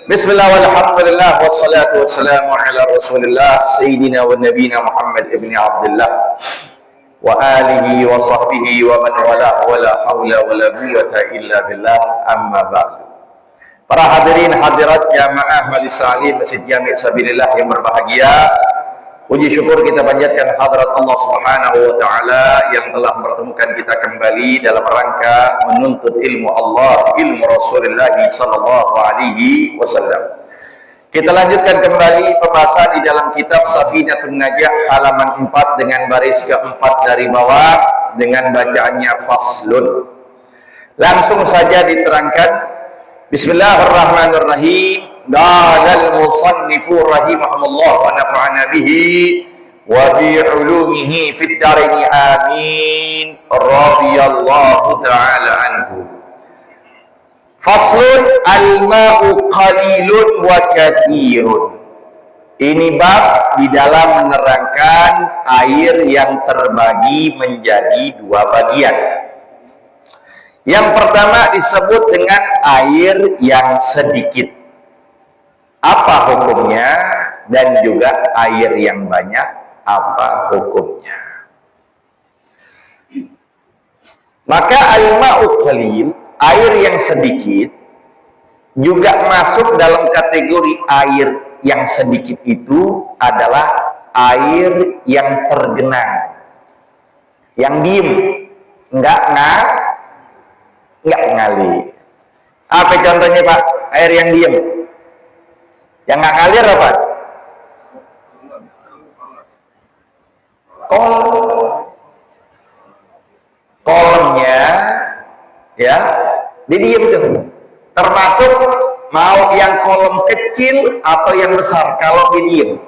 Bismillah walhamdulillah wassalatu wassalamu ala rasulillah Sayyidina wa nabina Muhammad ibn Abdullah wa alihi wa sahbihi wa man wala hawla wa la quwwata illa billah, amma ba'd. Para hadirin hadirat jamaah Majelis Ta'lim Masjid Jami' Sabilillah yang berbahagia, puji syukur kita panjatkan hadrat Allah Subhanahu wa taala yang telah mempertemukan kita kembali dalam rangka menuntut ilmu Allah, ilmu Rasulullah sallallahu alaihi wasallam. Kita lanjutkan kembali pembahasan di dalam kitab Safinatun Najah halaman 4 dengan baris keempat dari bawah dengan bacaannya faslun. Langsung saja diterangkan. Bismillahirrahmanirrahim. Qala al-musannifu rahimahullah wa nafa'ana bihi wa bi 'ulumihi fid dharain amin radhiyallahu ta'ala anhu. Faslun al-ma'u qalilun wa katsirun. Ini bab di dalam menerangkan air yang terbagi menjadi dua bagian. Yang pertama disebut dengan air yang sedikit. Apa hukumnya? Dan juga air yang banyak, apa hukumnya? Maka al-ma'u qalil, air yang sedikit, juga masuk dalam kategori air yang sedikit itu adalah air yang tergenang, yang diem, enggak ngalir. Apa contohnya Pak? Air yang diem, yang nggak ngalir apa? Kolamnya, ya, dia diem tuh. Termasuk mau yang kolam kecil atau yang besar, kalau dia diem,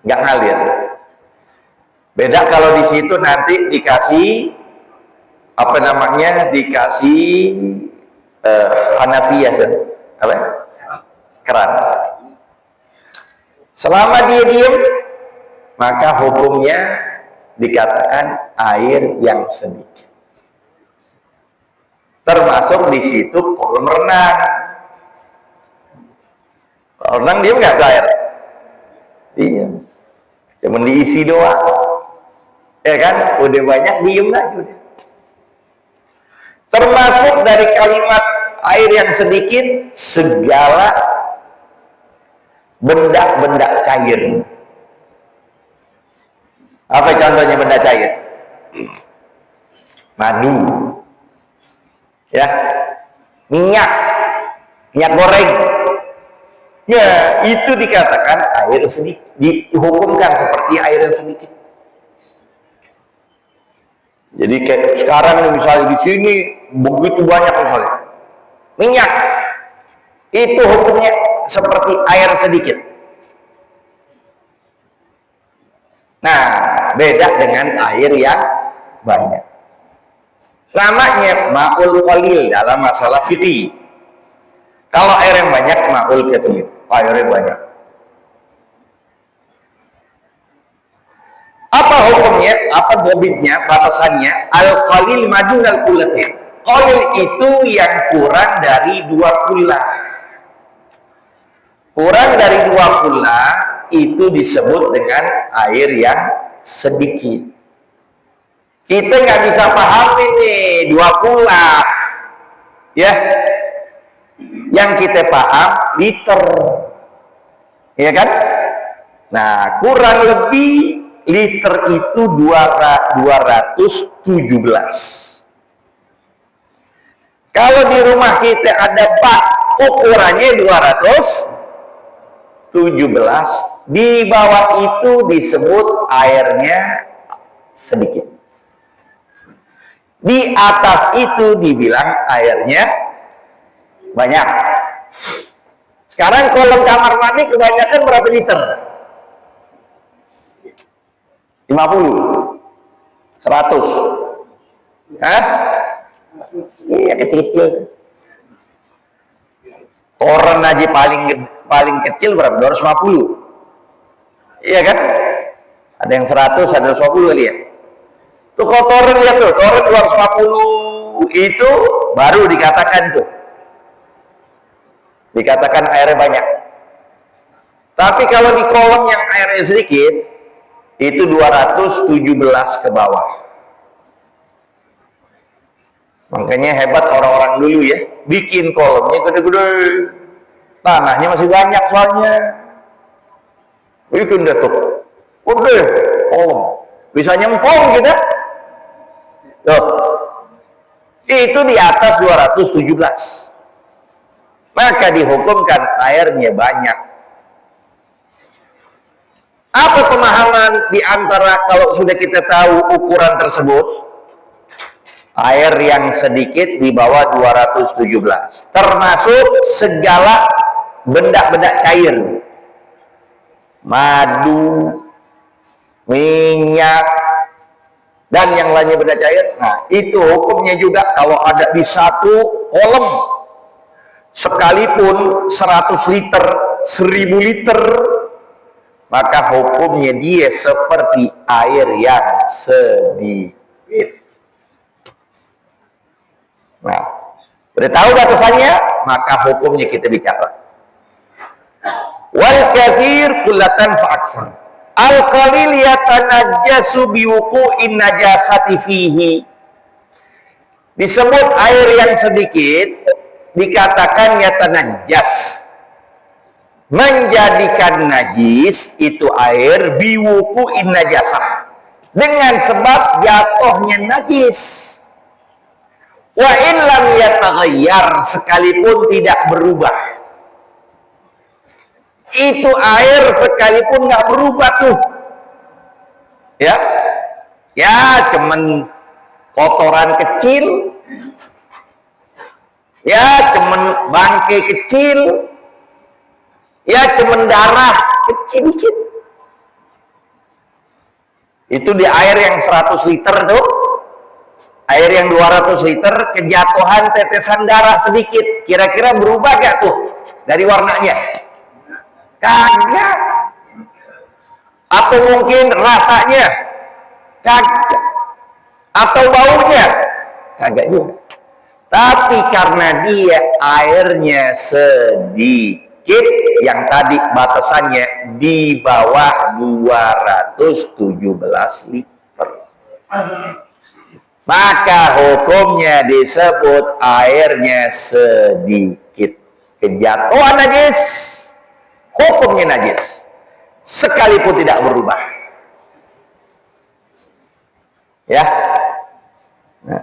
nggak ngalir. Beda kalau di situ nanti dikasih apa namanya, dikasih Hanafiyah tuh, apa? Keran. Selama dia diem, maka hukumnya dikatakan air yang sedikit. Termasuk di situ kolam renang. Kolam renang diem nggak air? Diem. Cuma diisi doang. Ya kan? Udah banyak diem lagi udah. Termasuk dari kalimat air yang sedikit, segala benda-benda cair. Apa contohnya benda cair? Madu, ya, minyak goreng. Ya, itu dikatakan air sedikit, dihukumkan seperti air yang sedikit. Jadi kayak sekarang misalnya di sini begitu banyak misalnya minyak, itu hukumnya seperti air sedikit. Nah, beda dengan air yang banyak. Namanya ma'ul qalil dalam masalah fikih. Kalau air yang banyak ma'ul katsir, air yang banyak. Apa hukumnya? Apa dobitnya? Batasannya? Al-qalil madun al-qulatin. Qalil itu yang kurang dari 2 kula. Kurang dari 2 kula itu disebut dengan air yang sedikit. Kita nggak bisa paham ini 2 kula, ya. Yang kita paham liter, ya kan? Nah, kurang lebih liter itu 217. Kalau di rumah kita ada bak ukurannya 217, di bawah itu disebut airnya sedikit. Di atas itu dibilang airnya banyak. Sekarang kolam kamar mandi kebanyakan berapa liter? 50, 100. Hah? Iya, kecil-kecil. Toren aja paling kecil berapa? 250. Iya kan? Ada yang 100, ada 250 kali ya. Tuh kalau toren lihat tuh, toren 250 itu baru dikatakan tuh dikatakan airnya banyak. Tapi kalau di kolom yang airnya sedikit, itu 217 ke bawah. Makanya hebat orang-orang dulu ya, bikin kolomnya gede-gede, tanahnya masih banyak soalnya. Bikin deh tuh, gede kolom, bisa nyempong kita. Tuh, itu di atas 217. Maka dihukumkan airnya banyak. Apa pemahaman di antara kalau sudah kita tahu ukuran tersebut? Air yang sedikit di bawah 217. Termasuk segala benda-benda cair. Madu, minyak, dan yang lainnya benda cair. Nah, itu hukumnya juga kalau ada di satu kolam. Sekalipun 100 liter, 1000 liter, maka hukumnya dia seperti air yang sedikit. Nah, udah tahu batasannya, maka hukumnya kita bicara. Wal kathir kullatan fa'akfar. Al qalil yatanajjasu biwuqu'in najasati fihi. Disebut air yang sedikit dikatakan yatanajjas, menjadikan najis itu air biwuqu'in najasah, dengan sebab jatuhnya najis. Wa in lam yataghayyar, sekalipun tidak berubah. Itu air sekalipun nggak berubah tuh. Ya. Ya, cuman kotoran kecil. Ya, cuman bangkai kecil. Ya, cuman darah kecil dikit. Itu di air yang 100 liter tuh. Air yang 200 liter, kejatuhan tetesan darah sedikit, kira-kira berubah gak tuh dari warnanya? Kagak. Atau mungkin rasanya? Kagak. Atau baunya? Kagak juga. Tapi karena dia airnya sedikit, yang tadi batasannya di bawah 217 liter. Maka hukumnya disebut airnya sedikit. Kejatuhan najis, hukumnya najis, sekalipun tidak berubah. Ya. Nah.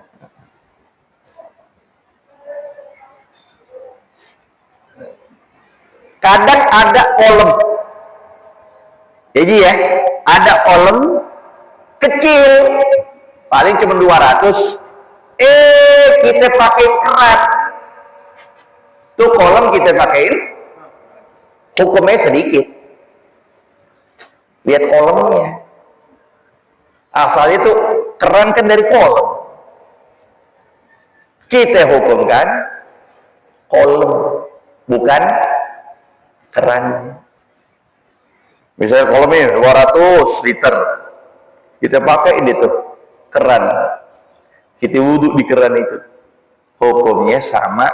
Kadang ada kolam. Jadi ya, ada kolam kecil, paling cuma 200, kita pakai keran, tuh kolam kita pakai, hukumnya sedikit. Lihat kolamnya, asalnya tuh keran kan dari kolam, kita hukumkan kolam, bukan kerannya. Misalnya kolamnya 200 liter, kita pakai ini tuh keran, kita wudhu di keran itu, hukumnya sama,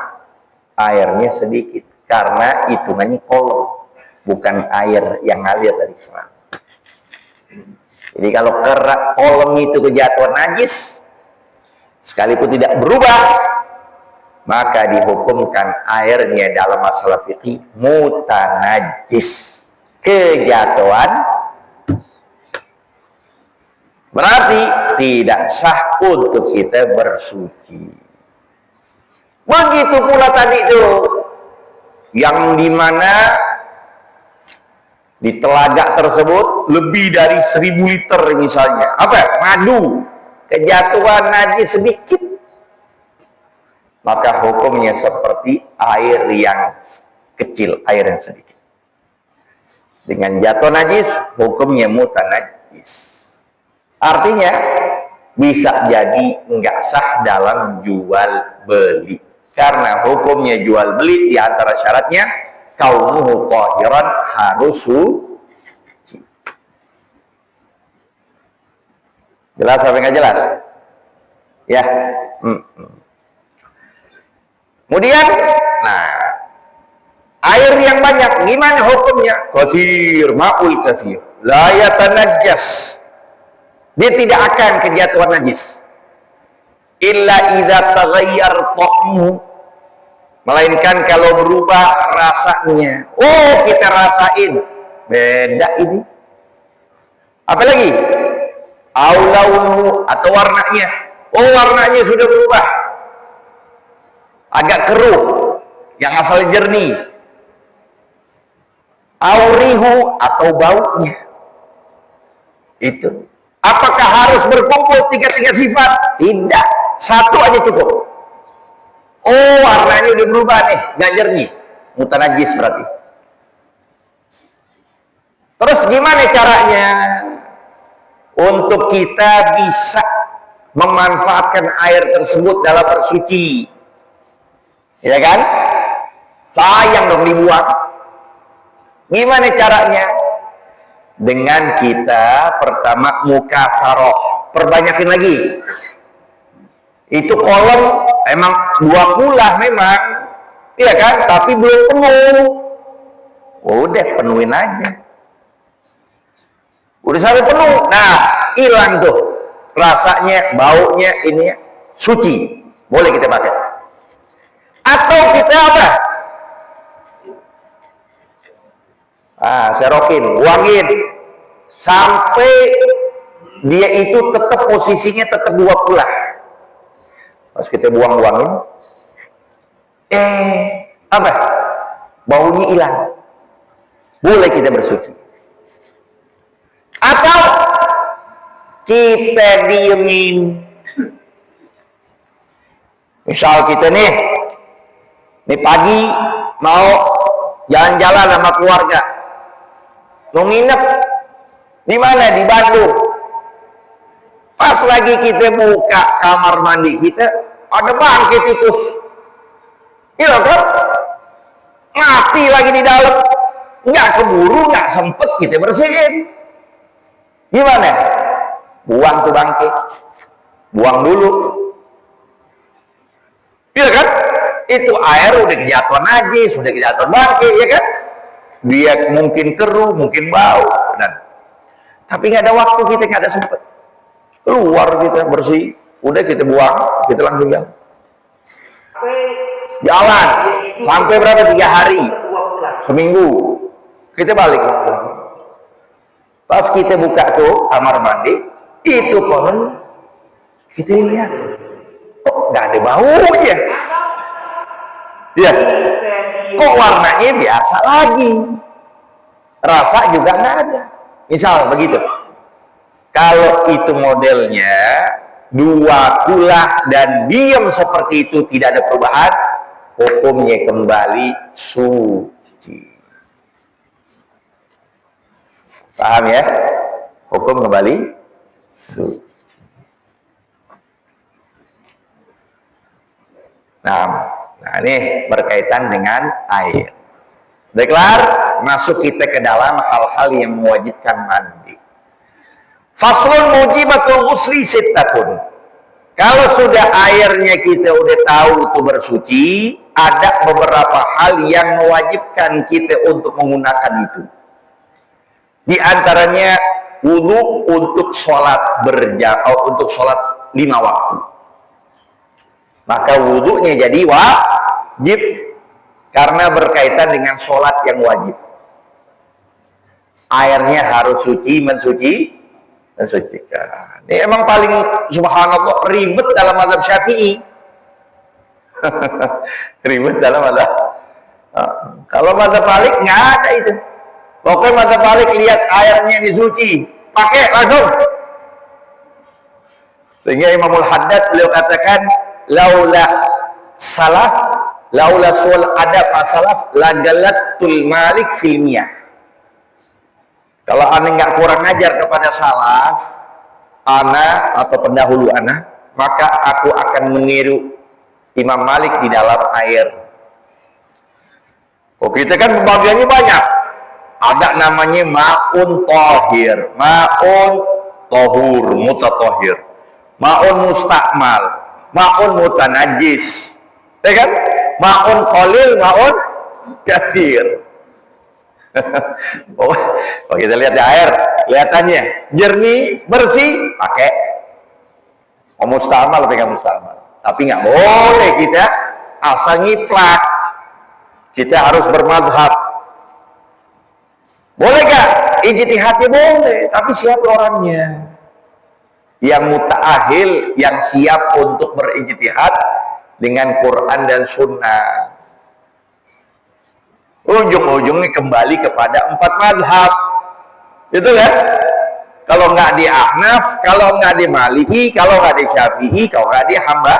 airnya sedikit, karena hitungannya kolam, bukan air yang ngalir dari keran. Jadi kalau kolam itu kejatuhan najis, sekalipun tidak berubah, maka dihukumkan airnya dalam masalah fikih mutanajis, kejatuhan. Berarti tidak sah untuk kita bersuci. Begitu pula tadi itu, yang dimana di telaga tersebut lebih dari 1000 liter misalnya, apa? Madu, kejatuhan najis sedikit, maka hukumnya seperti air yang kecil, air yang sedikit. Dengan jatuh najis, hukumnya mutanajis. Artinya bisa jadi nggak sah dalam jual beli, karena hukumnya jual beli di antara syaratnya kaunuhu tahiran, harus suci. Jelas apa nggak jelas? Ya. Kemudian, nah, air yang banyak, gimana hukumnya? Katsir, ma'ul katsir. La yatanajjas. Dia tidak akan kejatuhan najis. Illa idza taghayyar ta'muhu. Melainkan kalau berubah rasanya. Oh, kita rasain. Beda ini. Apalagi? Au launuhu, atau warnanya. Oh, warnanya sudah berubah. Agak keruh. Yang asalnya jernih. Aurihu, atau baunya. Itu. Apakah harus berkumpul tiga-tiga sifat? Tidak. Satu aja cukup. Oh, warnanya udah berubah nih, nggak jernih. Mutanajis berarti. Terus gimana caranya? Untuk kita bisa memanfaatkan air tersebut dalam bersuci. Ya kan? Sayang dong dibuang. Gimana caranya? Dengan kita pertama mukafaroh, perbanyakin lagi. Itu kolom emang 20 memang, iya kan? Tapi belum penuh. Udah penuhin aja. Udah sampai penuh. Nah, hilang tuh rasanya, baunya, ini suci. Boleh kita pakai. Atau kita apa? Serokin, buangin sampai dia itu tetap posisinya tetap 20. Pas kita buang-buangin, apa? Baunya hilang. Boleh kita bersuci. Atau kita diemin. Misal kita nih pagi mau jalan-jalan sama keluarga. Mau nginep di mana? Di Bandung. Pas lagi kita buka kamar mandi kita, ada bangkai tikus. Iya kan? Mati lagi di dalam. Nggak keburu, nggak sempet kita bersihin. Gimana? Buang tuh bangkai. Buang dulu. Iya kan? Itu air udah kejatuhan najis, sudah kejatuhan bangkai, ya kan? Dia mungkin keruh, mungkin bau, tapi nggak ada waktu, kita nggak ada sempet keluar, kita bersih, udah kita buang, kita langsung jalan sampai berapa? 3 hari, seminggu, kita balik. Pas kita buka tuh kamar mandi, itu pohon kita lihat, kok nggak ada baunya, ya? Kok warnanya biasa lagi, rasa juga nggak ada. Misal begitu. Kalau itu modelnya 20 dan diam seperti itu, tidak ada perubahan, hukumnya kembali suci. Paham ya? Hukum kembali suci. Nah, ini berkaitan dengan air. Baiklah, masuk kita ke dalam hal-hal yang mewajibkan mandi. Faslun mujibatul ghusli sittatun. Kalau sudah airnya kita udah tahu itu bersuci, ada beberapa hal yang mewajibkan kita untuk menggunakan itu. Di antaranya wudu untuk sholat untuk sholat 5 waktu. Maka wudunya jadi wajib karena berkaitan dengan sholat yang wajib. Airnya harus suci, mensucikan. Ini emang paling subhanallah ribet dalam mazhab Syafi'i. Ribet dalam mazhab. Kalau mazhab Malik nggak ada itu. Pokoknya mazhab Malik lihat airnya disuci, pakai langsung. Sehingga Imamul Haddad beliau katakan, laula sul adab asalaf lagalatul Malik filmiyah. Kalau anda nggak kurang ajar kepada salaf, ana atau pendahulu ana, maka aku akan meniru Imam Malik di dalam air. Oh, kita kan pembagiannya banyak. Ada namanya ma'un tohir, ma'un tohur, mutatohir, ma'un mustakmal, ma'un mutanajis, ya kan? Ma'un qalil, ma'un Kathir. Oh, kita lihat di air, kelihatannya jernih, bersih, pakai. Mustamal, pegang mustamal. Tapi nggak boleh kita asal ngiplak. Kita harus bermadhab. Boleh gak? Ijtihadnya boleh, tapi siapa orangnya? Yang muta'ahil, yang siap untuk berijtihad dengan Quran dan Sunnah. Ujung-ujungnya kembali kepada 4 madhab. Itu kan? Kalau nggak di Ahnaf, kalau nggak di Maliki, kalau nggak di Syafi'i, kalau nggak di Hamba.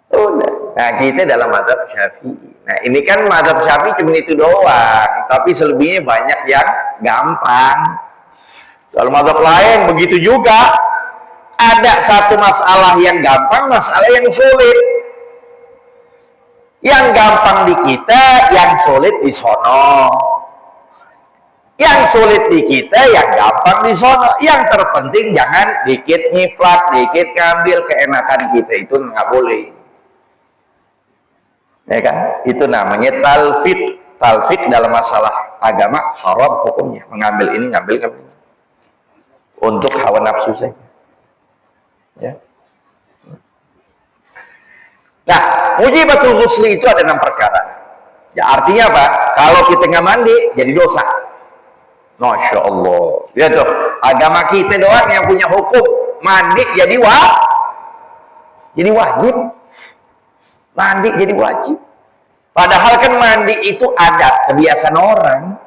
Udah. Nah, kita dalam mazhab Syafi'i. Nah, ini kan mazhab Syafi'i cuma itu doang, tapi selebihnya banyak yang gampang. Kalau mazhab lain begitu juga, ada satu masalah yang gampang, masalah yang sulit. Yang gampang di kita, yang sulit di sono. Yang sulit di kita, yang gampang di sono. Yang terpenting jangan dikit nyiplak, dikit ngambil keenakan kita, itu nggak boleh. Ya kan? Itu namanya talfid. Talfid dalam masalah agama haram hukumnya. Mengambil ini, ngambil ini. Untuk hawa nafsu saja. Ya. Nah, mujibatul ghusli itu ada 6 perkara. Ya, artinya apa? Kalau kita nggak mandi, jadi dosa. Masya Allah. Lihat tuh, agama kita doang yang punya hukum mandi jadi wajib. Mandi jadi wajib. Padahal kan mandi itu adat, kebiasaan orang.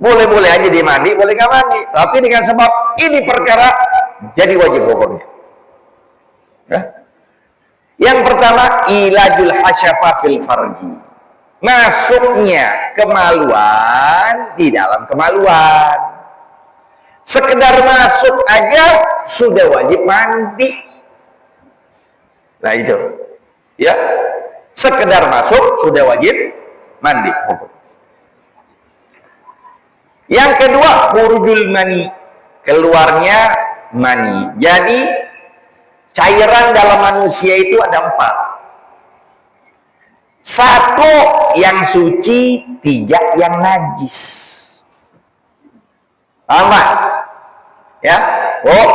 Boleh-boleh aja dia mandi, boleh nggak mandi. Tapi dengan sebab ini perkara, jadi wajib hukumnya. Ya? Yang pertama, ilajul hasyafa fil farji. Masuknya kemaluan di dalam kemaluan. Sekedar masuk aja sudah wajib mandi. Nah itu. Ya. Sekedar masuk sudah wajib mandi. Yang kedua, khurujul mani. Keluarnya mani. Jadi cairan dalam manusia itu ada 4. 1 yang suci, 3 yang najis. Paham Pak? Ya. Oh,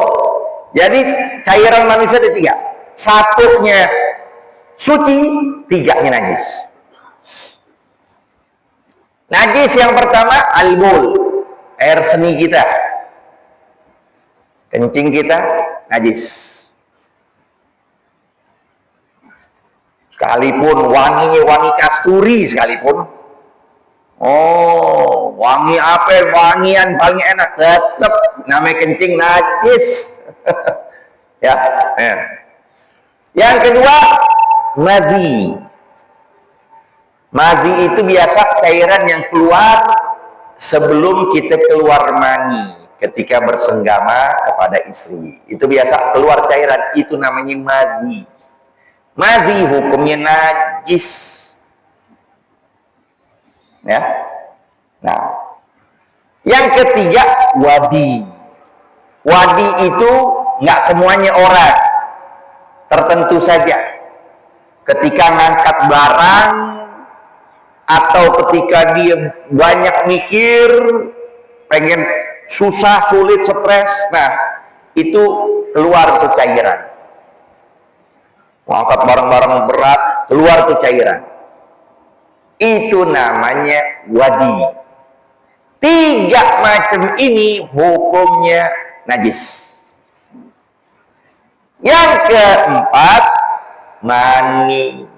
jadi cairan manusia ada 3. 1-nya suci, 3-nya najis. Najis yang pertama al-bul, air seni kita, kencing kita najis. Sekalipun wanginya wangi kasturi sekalipun, oh wangi apa, wangian paling enak, tetap namanya kencing najis. Ya. Yang kedua, madhi. Madhi itu biasa cairan yang keluar sebelum kita keluar mani ketika bersenggama kepada istri. Itu biasa keluar cairan, itu namanya madhi. Madhi hukumnya najis. Ya. Nah, yang ketiga wadi. Wadi itu nggak semuanya orang, tertentu saja. Ketika ngangkat barang atau ketika dia banyak mikir, pengen susah, sulit, stres, nah itu keluar tuh cairan. Angkat barang-barang berat, keluar tuh cairan. Itu namanya wadi. 3 macam ini hukumnya najis. Yang keempat, mani.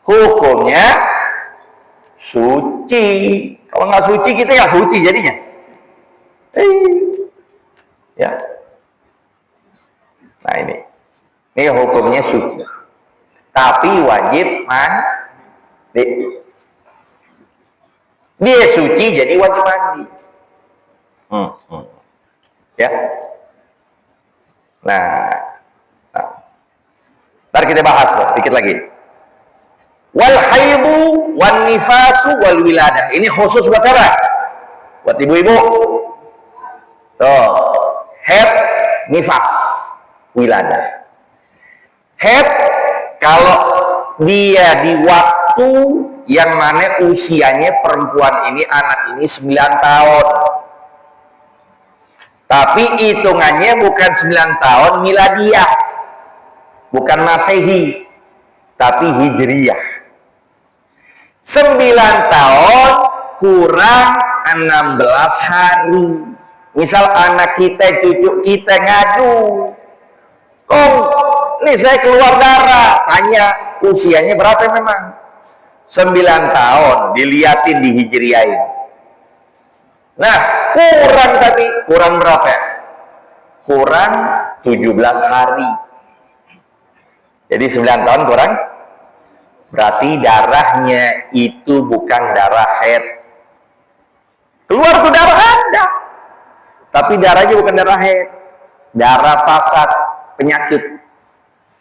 Hukumnya suci. Kalau nggak suci, kita nggak suci jadinya. Ya. Nah ini hukumnya suci. Tapi wajib mandi. Dia suci jadi wajib mandi. Ya. Nah, ntar kita bahas loh, dikit lagi. Wal haidu wan nifasu wal wiladah. Ini khusus buat siapa? Buat ibu-ibu. Tuh, haid, nifas, wiladah. Haid kalau dia di waktu yang mana usianya perempuan ini, anak ini 9 tahun. Tapi hitungannya bukan 9 tahun miladiah, bukan masehi, tapi hijriyah. 9 tahun kurang 16 hari. Misal anak kita, cucu kita ngadu, "Kong, nih saya keluar darah." Tanya, usianya berapa memang? 9 tahun, diliatin, dihijriyahin. Nah, kurang tadi, kurang berapa? Kurang 17 hari. Jadi 9 tahun kurang, berarti darahnya itu bukan darah haid. Keluar tuh darah ada, tapi darahnya bukan darah haid, darah fasad, penyakit.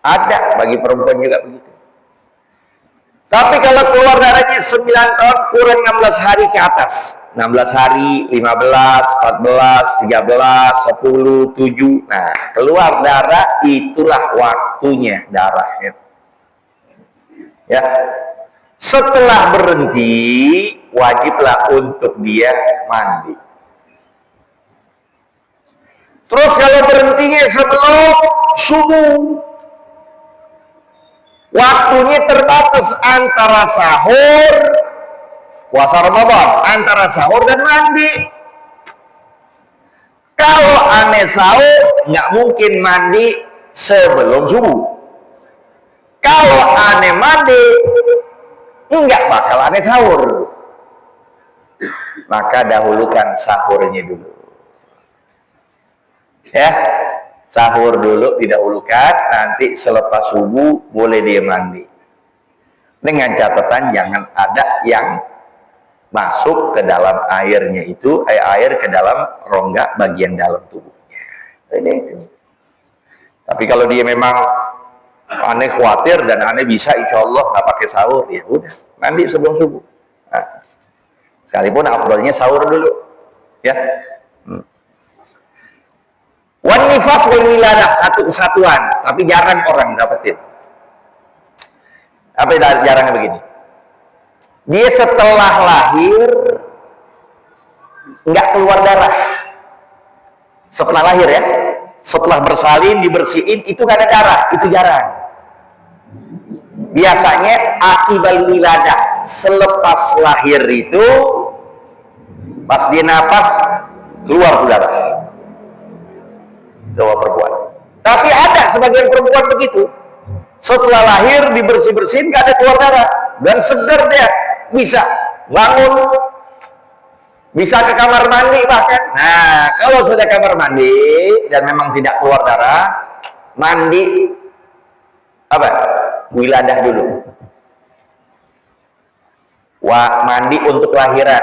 Ada, bagi perempuan juga begitu. Tapi kalau keluar darahnya 9 tahun kurang 16 hari ke atas, 16 hari, 15, 14, 13, 10, 7. Nah, keluar darah, itulah waktunya darah haid. Ya. Setelah berhenti, wajiblah untuk dia mandi. Terus kalau berhentinya sebelum subuh, waktunya terbatas antara sahur, puasa Ramadan, antara sahur dan mandi. Kalau aneh sahur, nggak mungkin mandi sebelum subuh. Kalau aneh mandi, nggak bakal aneh sahur. Maka dahulukan sahurnya dulu. Ya, sahur dulu didahulukan, nanti selepas subuh boleh dia mandi. Dengan catatan jangan ada yang masuk ke dalam airnya itu, air ke dalam rongga bagian dalam tubuhnya. Ini itu. Tapi kalau dia memang aneh khawatir dan aneh bisa insya Allah nggak pakai sahur, ya udah mandi sebelum subuh. Nah, sekalipun afdalnya sahur dulu, ya. Wan nifas wal wiladah, satu kesatuan, tapi jarang orang dapetin. Apa jarangnya begini? Dia setelah lahir nggak keluar darah. Setelah lahir ya, setelah bersalin, dibersihin, itu nggak ada darah, itu jarang. Biasanya akibal wiladah, selepas lahir itu, pas dia napas, keluar darah. Doa perempuan. Tapi ada sebagian perempuan begitu. Setelah lahir dibersih-bersihin gak ada keluar darah dan segar dia, bisa bangun, bisa ke kamar mandi bahkan. Nah, kalau sudah kamar mandi dan memang tidak keluar darah, mandi apa? Wiladah dulu. Wah, mandi untuk lahiran.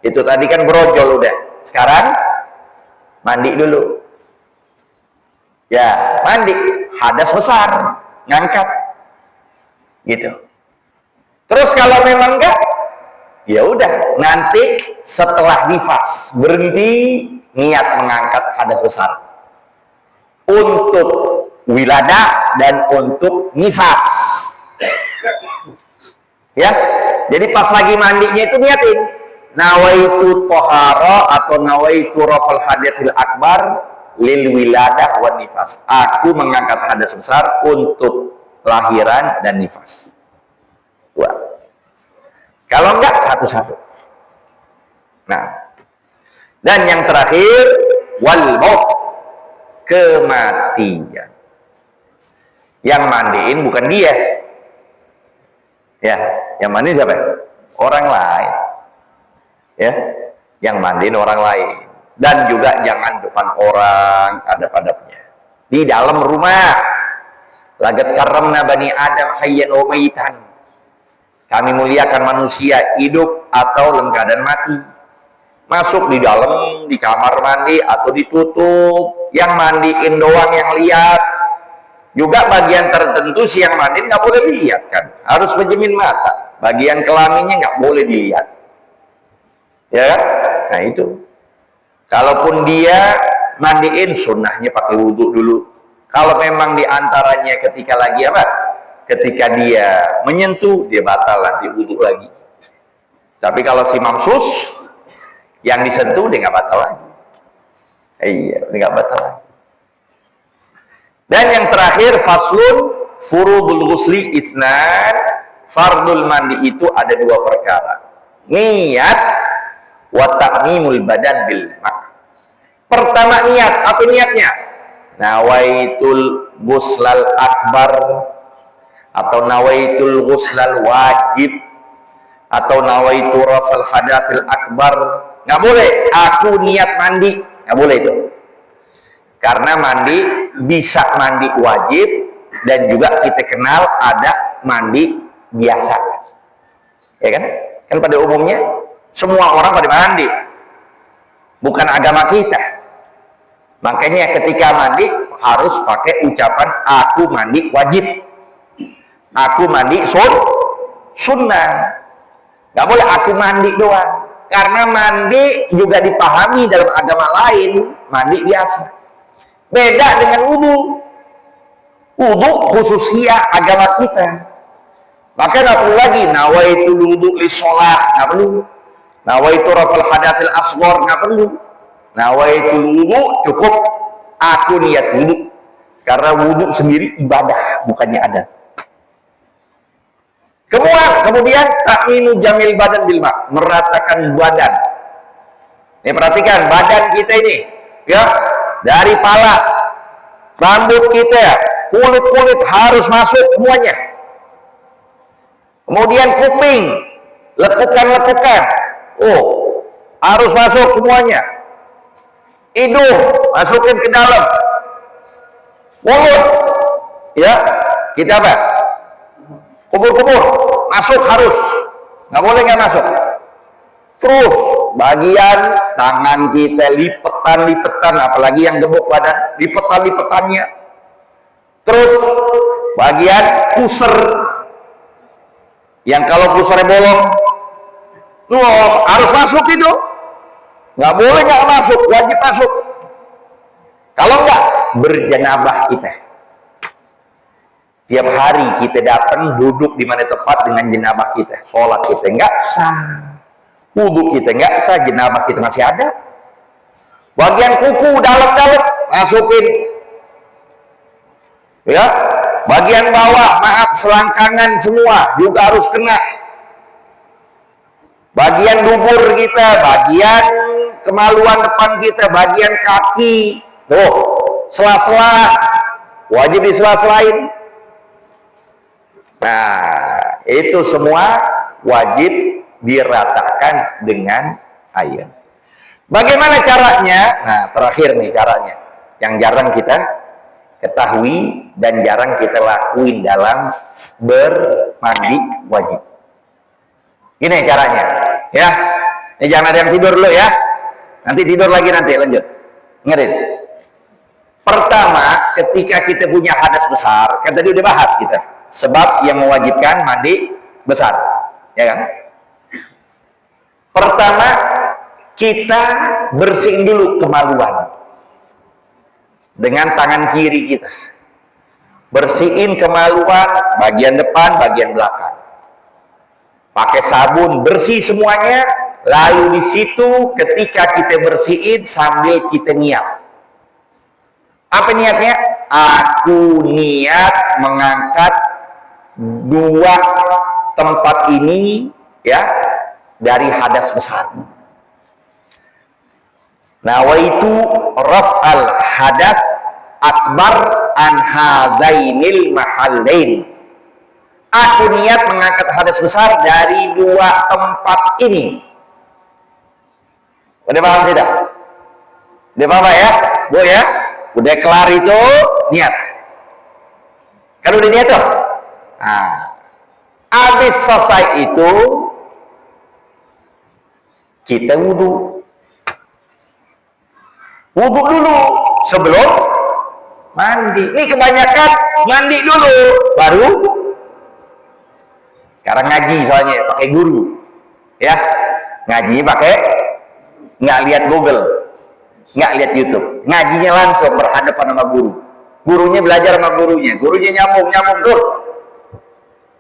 Itu tadi kan brojol udah. Sekarang mandi dulu. Ya, mandi, hadas besar, ngangkat, gitu. Terus kalau memang enggak, ya udah, nanti setelah nifas berhenti niat mengangkat hadas besar untuk wiladah dan untuk nifas. Ya, jadi pas lagi mandinya itu niatin nawaitu tohara atau nawaitu rafal hadathil akbar lil wiladah wan nifas. Aku mengangkat hadas besar untuk lahiran dan nifas. Dua. Kalau enggak satu-satu. Nah, dan yang terakhir wal maut, kematian. Yang mandiin bukan dia. Ya, yang mandiin siapa? Orang lain. Ya, yang mandiin orang lain. Dan juga jangan depan orang, hadap-hadapnya. Di dalam rumah. Lagat karramna bani Adam hayyan wa maitan. Kami muliakan manusia hidup atau dalam keadaan mati. Masuk di dalam, di kamar mandi atau ditutup. Yang mandiin doang yang lihat. Juga bagian tertentu si yang mandiin nggak boleh lihat kan. Harus menjamin mata. Bagian kelaminnya nggak boleh dilihat. Ya kan? Nah itu. Kalaupun dia mandiin, sunnahnya pakai wudhu dulu. Kalau memang diantaranya ketika lagi apa? ketika dia menyentuh, dia batal nanti wudhu lagi. Tapi kalau si mamsus yang disentuh, dia nggak batal lagi. Iya, dia nggak batal lagi. Dan yang terakhir, faslun furudul ghusli itsnan. Fardul mandi itu ada dua perkara. Niat wa ta'mimul badan bil ma'. Pertama niat, apa niatnya? Nawaitul ghuslal akbar, atau nawaitul ghuslal wajib, atau nawaitu rafal hadathil akbar. Nggak boleh aku niat mandi, nggak boleh itu. Karena mandi bisa mandi wajib, dan juga kita kenal ada mandi biasa, ya kan? Kan pada umumnya semua orang pada mandi, bukan agama kita. Makanya ketika mandi harus pakai ucapan aku mandi wajib, aku mandi sunnah. Gak boleh aku mandi doang, karena mandi juga dipahami dalam agama lain mandi biasa. Beda dengan wudu. Wudu khususnya agama kita. Maka nggak perlu lagi nawaitu wudu li sholat, nggak perlu. Nawaitu rafal hadathil asghar, nggak perlu. Nawaitu wudu cukup aku niat wudu, karena wudu sendiri ibadah, bukannya adat. Kemudian ta'minu jamil badan bil ma', meratakan badan. Ini perhatikan badan kita ini, ya, dari pala, rambut kita, kulit harus masuk semuanya. Kemudian kuping, lekukan, harus masuk semuanya. Hidung, masukin ke dalam. Mulut, ya, kita apa? Kubur-kubur, masuk harus. Nggak boleh nggak masuk. Terus, bagian tangan kita, lipetan, apalagi yang gebuk badan, lipetannya. Terus, bagian pusar, yang kalau pusarnya bolong, harus masuk itu. Nggak boleh nggak masuk, wajib masuk. Kalau nggak, berjanabah kita. Tiap hari kita datang duduk di mana tepat dengan jenabah kita. Sholat kita nggak sah, wudu kita nggak sah, jenabah kita masih ada. Bagian kuku dalam-dalam masukin, ya. Bagian bawah, maaf, selangkangan semua juga harus kena. Bagian dubur kita, bagian kemaluan depan kita, bagian kaki, sela-sela, wajib disela-selain. Nah, itu semua wajib diratakan dengan air. Bagaimana caranya? Nah, terakhir nih caranya, yang jarang kita ketahui dan jarang kita lakuin dalam bermandi wajib. Ini caranya, ya. Ini jangan ada yang tidur dulu ya. Nanti tidur lagi, nanti lanjut. Dengerin. Pertama, ketika kita punya hadas besar, kan tadi udah bahas kita, sebab yang mewajibkan mandi besar, ya kan? Pertama, kita bersihin dulu kemaluan dengan tangan kiri kita. Bersihin kemaluan bagian depan, bagian belakang. Pakai sabun, bersih semuanya. Lalu di situ ketika kita bersihin sambil kita niat. Apa niatnya? Aku niat mengangkat dua tempat ini, ya, dari hadas besar. Nawaitu raf'al hadas akbar an hadainil mahallain. Aku niat mengangkat hadas besar dari dua tempat ini. Udah paham tidak? Udah paham ya, Bu ya? Udah kelar itu niat. Kan udah niat tuh. Nah, habis selesai itu kita wudu. Wudu dulu sebelum mandi. Ini kebanyakan mandi dulu baru. Sekarang ngaji soalnya pakai guru, ya, ngaji pakai, nggak lihat Google, nggak lihat YouTube, ngajinya langsung berhadapan sama guru. Gurunya belajar sama gurunya nyambung terus.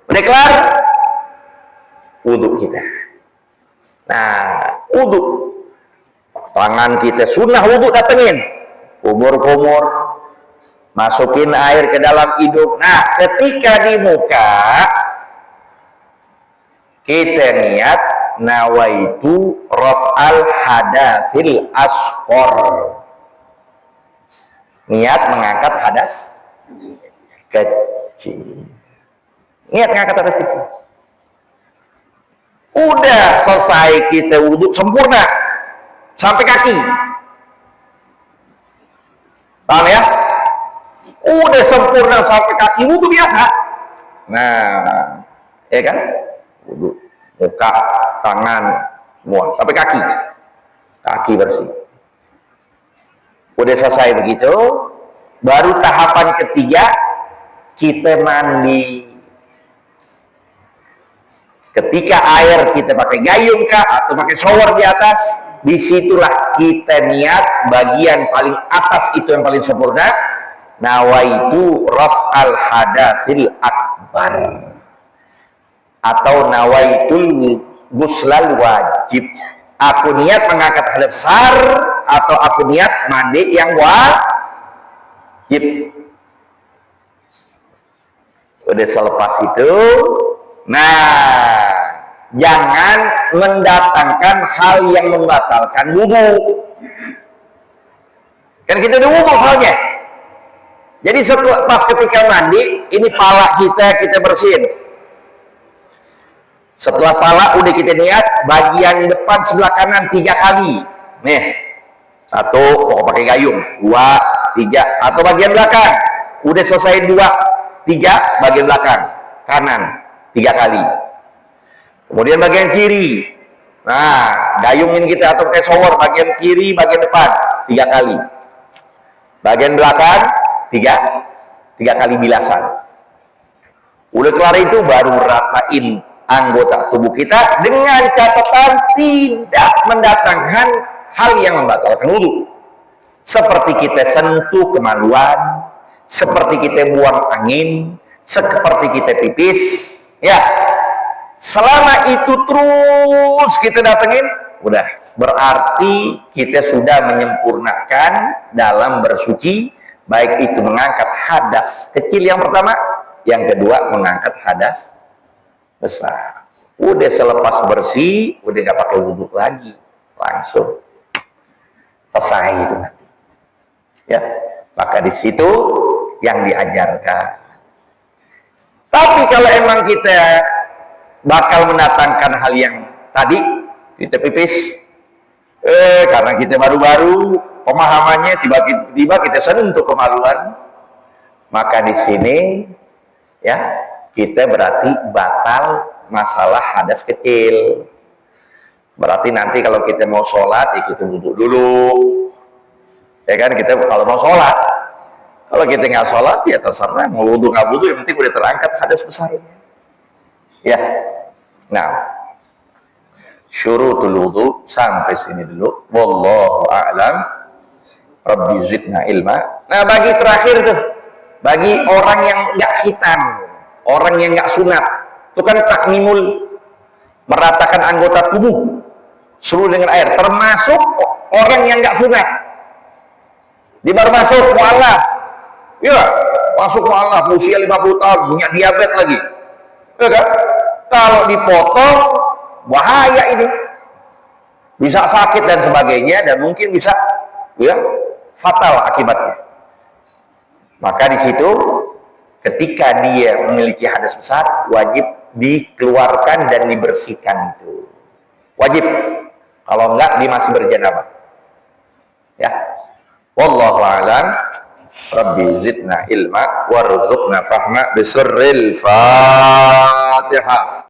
Udah kelar? Wudhu kita. Nah, wudhu. Tangan kita sunnah wudhu datengin. Kumur-kumur. Masukin air ke dalam hidung. Nah, ketika di muka, kita niat nawaitu raf'al hadatsil asghar. Niat mengangkat hadas kecil. Niat mengangkat hadas kecil. Udah selesai kita wudhu sempurna sampai kaki. Paham ya? Udah sempurna sampai kaki wudhu biasa. Nah, ya kan? Wudhu, muka, tangan, semua sampai kaki. Kaki bersih. Udah selesai begitu, baru tahapan ketiga kita mandi. Ketika air kita pakai gayung kah atau pakai shower di atas, disitulah kita niat bagian paling atas itu yang paling sempurna, nawaitu raf'al hadatsil akbar atau nawaitul guslal wajib. Aku niat mengangkat hadas besar atau aku niat mandi yang wajib. Udah selepas itu, nah, jangan mendatangkan hal yang membatalkan wudhu. Kan kita udah wudhu soalnya. Jadi setelah pas ketika mandi, ini pala kita bersihin. Setelah pala udah kita niat bagian depan sebelah kanan 3 kali. Nih, 1 mau pakai gayung, 2, 3, atau bagian belakang. Udah selesai 2, 3 bagian belakang kanan 3 kali. Kemudian bagian kiri. Nah, gayungin kita atau pakai shower bagian kiri, bagian depan 3 kali. Bagian belakang 3 kali bilasan. Udah kelar itu baru ratain anggota tubuh kita dengan catatan tidak mendatangkan hal yang membatalkan wudhu. Seperti kita sentuh kemaluan, seperti kita buang angin, seperti kita pipis, ya. Selama itu terus kita datengin, udah berarti kita sudah menyempurnakan dalam bersuci, baik itu mengangkat hadas kecil yang pertama, yang kedua mengangkat hadas besar. Udah selepas bersih, udah nggak pakai wudhu lagi, langsung selesai itu nanti. Ya, maka di situ yang diajarkan. Tapi kalau emang kita bakal mendatangkan hal yang tadi, kita pipis, karena kita baru-baru pemahamannya, tiba-tiba kita sentuh kemaluan, maka di sini ya kita berarti batal masalah hadas kecil. Berarti nanti kalau kita mau sholat, ya kita wudhu dulu, ya kan? Kita kalau mau sholat, kalau kita nggak sholat, ya terserah mau wudhu nggak wudhu, yang penting udah terangkat hadas besarnya. Ya, nah, syurutul wudhu sampai sini dulu. Wallahu a'lam. Rabbi zidna ilma. Nah, bagi terakhir tuh, bagi orang yang nggak khitan, orang yang nggak sunat, itu kan takmimul, meratakan anggota tubuh seluruh dengan air, termasuk orang yang nggak sunat. Dia baru masuk mu'alaf, ya, masuk mu'alaf, usia 50 tahun, punya diabetes lagi. Ya kan? Kalau dipotong bahaya ini, bisa sakit dan sebagainya, dan mungkin bisa ya fatal akibatnya. Maka di situ ketika dia memiliki hadas besar, wajib dikeluarkan dan dibersihkan itu. Wajib. Kalau enggak dia masih berjanabah. Ya. Wallahu a'lam. Rabbi zidna ilma warzuqna fahma bisirril Fatihah.